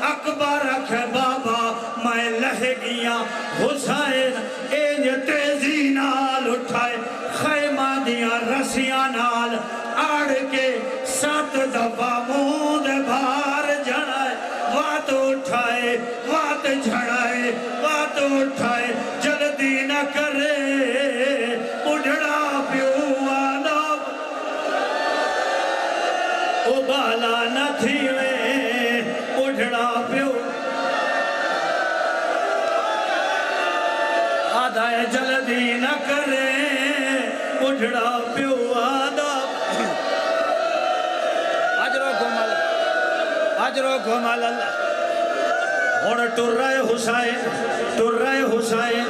اکبر آکھے بابا میں لہ گیا حسین اینج تیزی نال اٹھائے خیمہ دیا رسیاں نال آڑ کے 7 دفعہ منہ دے بھار جھڑائے وات اٹھائے وات جھڑائے وات اٹھائے جلدی نہ کرے اڑڑا پیو آنا ابالا نہ تھیوے اڑڑا پیو آدھا جلدی نہ کرے اڑڑا پیو آدھا اجرو گھمال اللہ اور ٹر رہے حسین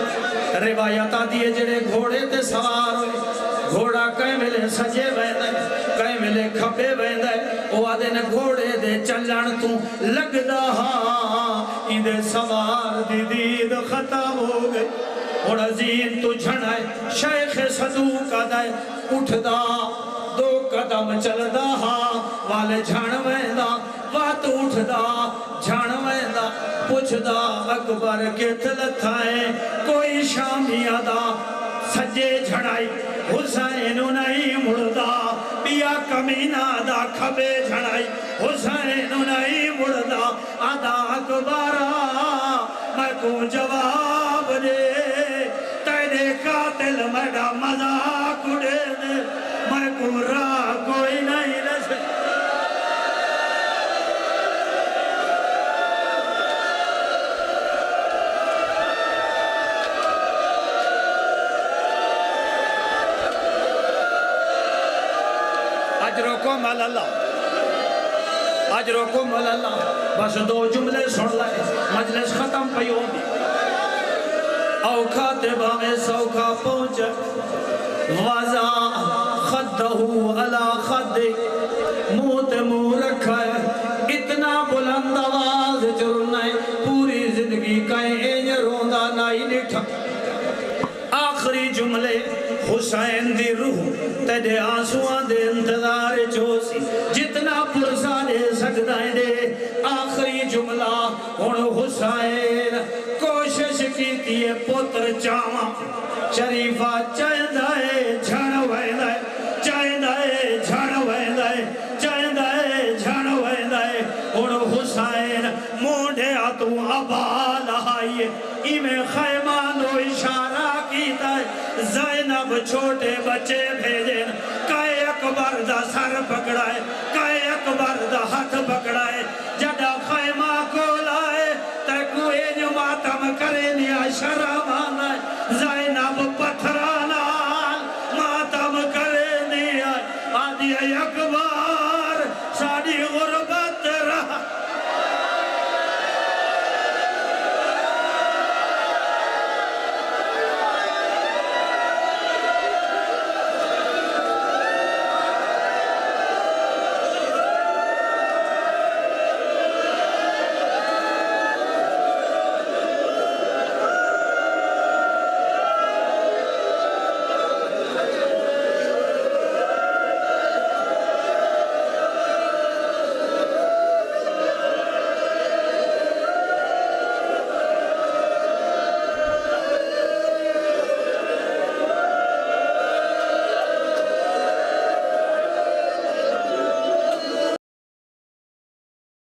روایت آدھیے جڑے گھوڑے تے سوار ہوئے گھوڑا کہیں ملے سجے ویندے کہیں ملے کھپے ویندے او آدھے نے گھوڑے دے چلن تو لگدا ہاں ایدے سوار دی دید ختم ہو گئے اور عزیز تو جھنائے شیخ صدوق آدھے اٹھدا 2 قدم چلدا ہاں والے جھن ویندہ وات اٹھدا جھن ویندہ پوچھدا اکبر کت لتھائے کوئی شامی آدھا سجے جھڑائی حسین نہیں مڑدا بیا کمینہ دا کھبے جھڑائی حسین نہیں مڑدا آدھا اکبرہ میں کو جواب دے تیرے قاتل میرا مذاق اڑے دے میں کو راہ کوئی نہیں رسے اجرکم اللہ بس 2 جملے سن لائے مجلس ختم پیو دی اوکھا تبا میں سوکھا پہنچے وضع خدہو علا خدے موت منہ رکھا ہے اتنا بلند آواز چرنا ہے پوری زندگی کہیں اینج روندہ نہیں نٹھا آخری جملے حسین دی روح تیرے آنسوان دے انتظار چوسی جتنا پرسا دے سکتا ہے دے آخری جملہ ان حسین کوشش کی تیے پتر چاما شریفہ چاہدائے جھڑ ویندائے چاہدائے جھڑ ویندائے چاہدائے جھڑ ویندائے ان حسین موڑے آتو عبا لہائیے ایمیں خیمانو اشارہ جناب چھوٹے بچے بھیجیں کائے اکبر دا سر پکڑائے کائے اکبر دا ہاتھ پکڑائے جڑا خیمہ کو لائے تکو جو ماتم کرے نیا شرع